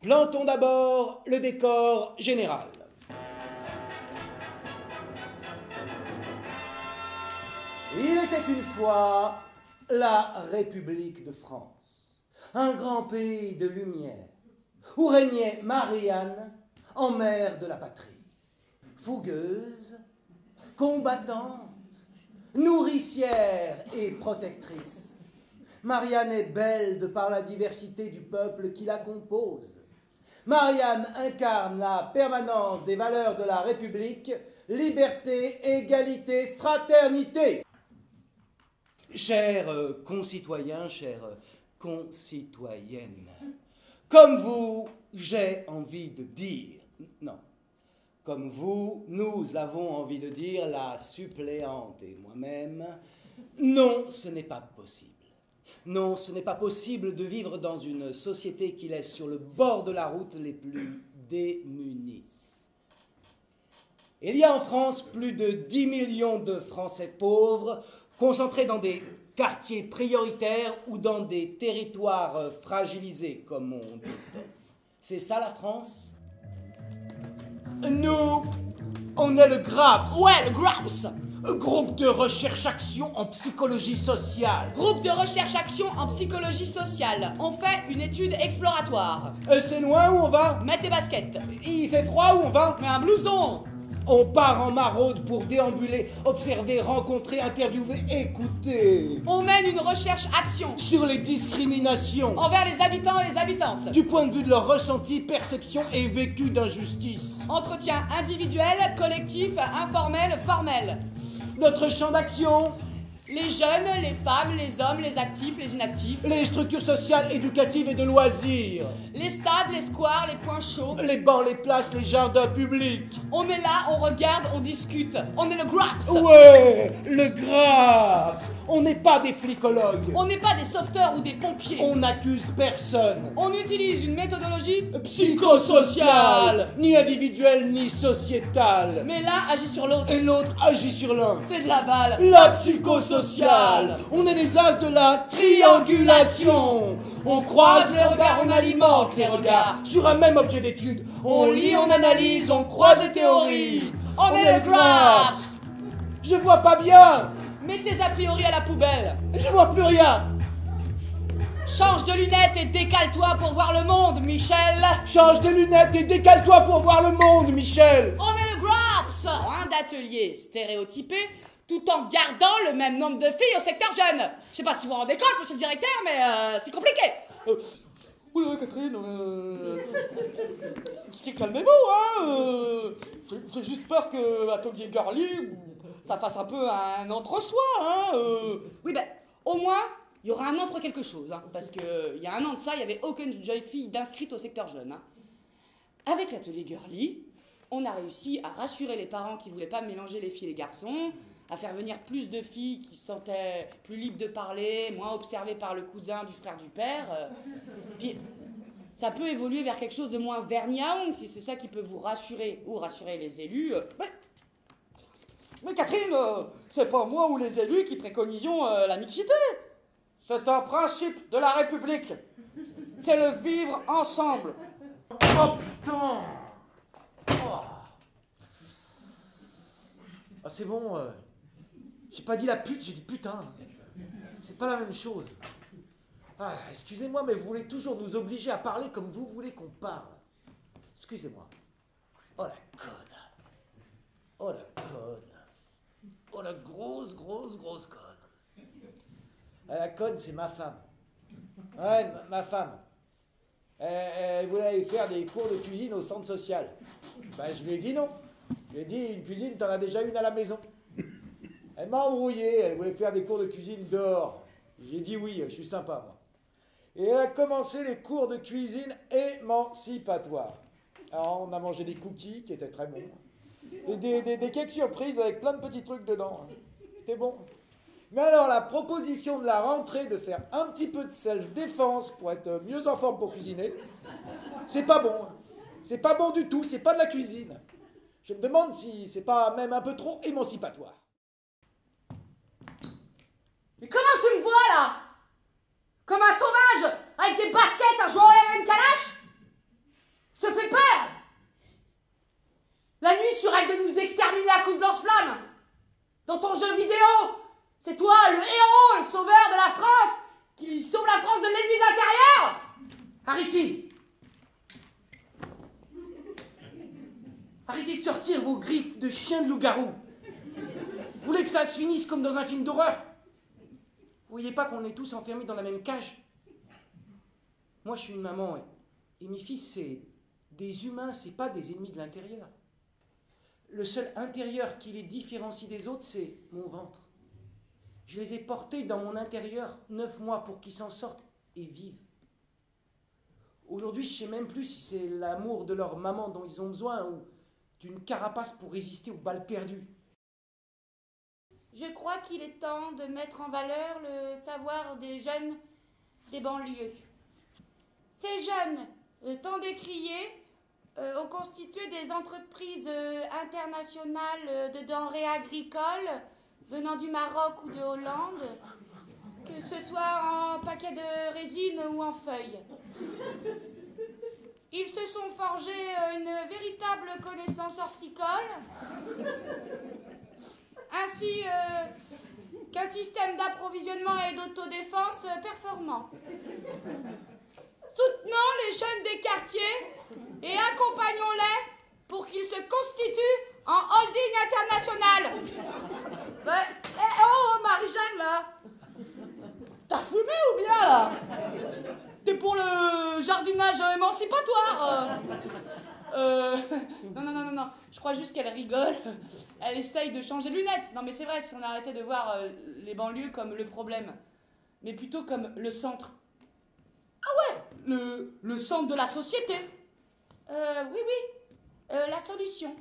Plantons d'abord le décor général. Il était une fois la République de France, un grand pays de lumière, où régnait Marianne en mère de la patrie. Fougueuse, combattante, nourricière et protectrice, Marianne est belle de par la diversité du peuple qui la compose. Marianne incarne la permanence des valeurs de la République, liberté, égalité, fraternité. Chers concitoyens, chères concitoyennes, comme vous, j'ai envie de dire, non, comme vous, nous avons envie de dire, la suppléante et moi-même, non, ce n'est pas possible. Non, ce n'est pas possible de vivre dans une société qui laisse sur le bord de la route les plus démunis. Il y a en France plus de 10 millions de Français pauvres, concentrés dans des quartiers prioritaires ou dans des territoires fragilisés, comme on dit. C'est ça la France? Nous, on est le GRAPS. Ouais, le GRAPS. Groupe de recherche-action en psychologie sociale. Groupe de recherche-action en psychologie sociale. On fait une étude exploratoire. C'est loin où on va? Mets tes baskets. Il fait froid où on va? Mets un blouson. On part en maraude pour déambuler, observer, rencontrer, interviewer, écouter. On mène une recherche-action Sur les discriminations. envers les habitants et les habitantes. Du point de vue de leur ressenti, perception et vécu d'injustice. Entretien individuel, collectif, informel, formel. Notre champ d'action, Les jeunes, les femmes, les hommes, les actifs, les inactifs. les structures sociales, éducatives et de loisirs. Les stades, les squares, les points chauds. Les bancs, les places, les jardins publics. On est là, on regarde, on discute. On est le GRAPS. Ouais, le GRAPS. On n'est pas des flicologues. On n'est pas des sauveteurs ou des pompiers. On n'accuse personne. On utilise une méthodologie Psychosocial, ni individuel ni sociétal. mais l'un agit sur l'autre. Et l'autre agit sur l'un. C'est de la balle. La psychosociale. On est les as de la triangulation. On croise les regards, on alimente les regards. Sur un même objet d'étude, on lit, on analyse, on croise les théories. On est le GRAPS. Je vois pas bien. Mets tes a priori à la poubelle. Je vois plus rien. Change de lunettes et décale-toi pour voir le monde, Michel. Change de lunettes et décale-toi pour voir le monde, Michel. On est le GRAPS. Point d'atelier stéréotypé tout en gardant le même nombre de filles au secteur jeune. Je sais pas si vous vous rendez compte, monsieur le directeur, mais c'est compliqué. Oula, Catherine, calmez-vous, hein. J'ai juste peur que Atelier Girly, ça fasse un peu un entre-soi, hein. Oui, ben, au moins, il y aura un entre quelque chose, hein, parce que il y a un an de ça, il n'y avait aucune jeune fille d'inscrite au secteur jeune. Hein. Avec l'atelier Girly, on a réussi à rassurer les parents qui voulaient pas mélanger les filles et les garçons, à faire venir plus de filles qui se sentaient plus libres de parler, moins observées par le cousin du frère du père. Puis, ça peut évoluer vers quelque chose de moins vernis à ongles, si c'est ça qui peut vous rassurer, ou rassurer les élus. Mais Catherine, c'est pas moi ou les élus qui préconisions la mixité. C'est un principe de la République. C'est le vivre ensemble. Oh putain. Oh. Ah c'est bon, j'ai pas dit la pute, j'ai dit putain. C'est pas la même chose. Ah, excusez-moi, mais vous voulez toujours nous obliger à parler comme vous voulez qu'on parle. Excusez-moi. Oh la conne. Oh la conne. Oh la grosse conne. Ah, la conne, c'est ma femme. Ouais, ma femme. Elle voulait aller faire des cours de cuisine au centre social. Ben, je lui ai dit non. Je lui ai dit, une cuisine, t'en as déjà une à la maison. Elle m'a embrouillé, elle voulait faire des cours de cuisine dehors. J'ai dit oui, je suis sympa, moi. Et elle a commencé les cours de cuisine émancipatoires. Alors, on a mangé des cookies, qui étaient très bons. Et des cakes surprises avec plein de petits trucs dedans. C'était bon. Mais alors, la proposition de la rentrée de faire un petit peu de self-défense pour être mieux en forme pour cuisiner, c'est pas bon. C'est pas bon du tout, c'est pas de la cuisine. Je me demande si c'est pas même un peu trop émancipatoire. Mais comment tu me vois là? Comme un sauvage, avec des baskets, en jouant à la même calache? arrête de nous exterminer à coups de blanche-flamme. Dans ton jeu vidéo, c'est toi, le héros, le sauveur de la France, qui sauve la France de l'ennemi de l'intérieur. Arrêtez! Arrêtez de sortir vos griffes de chien de loup-garou. Vous voulez que ça se finisse comme dans un film d'horreur? Vous voyez pas qu'on est tous enfermés dans la même cage? Moi, je suis une maman et mes fils, c'est des humains, c'est pas des ennemis de l'intérieur. Le seul intérieur qui les différencie des autres, c'est mon ventre. Je les ai portés dans mon intérieur 9 mois pour qu'ils s'en sortent et vivent. Aujourd'hui, je sais même plus si c'est l'amour de leur maman dont ils ont besoin ou d'une carapace pour résister aux balles perdues. Je crois qu'il est temps de mettre en valeur le savoir des jeunes des banlieues. Ces jeunes, tant décriés, ont constitué des entreprises internationales de denrées agricoles venant du Maroc ou de Hollande, que ce soit en paquets de résine ou en feuilles. Ils se sont forgés une véritable connaissance horticole, ainsi qu'un système d'approvisionnement et d'autodéfense performant. Soutenons les jeunes des quartiers et accompagnons-les pour qu'ils se constituent en holding international. Oh, Marie-Jeanne, là, t'as fumé ou bien, là? T'es pour le jardinage émancipatoire? Non, je crois juste qu'elle rigole. Elle essaye de changer de lunettes. Non, mais c'est vrai, si on arrêtait de voir les banlieues comme le problème, mais plutôt comme le centre. Ah ouais, le centre de la société. Oui, la solution.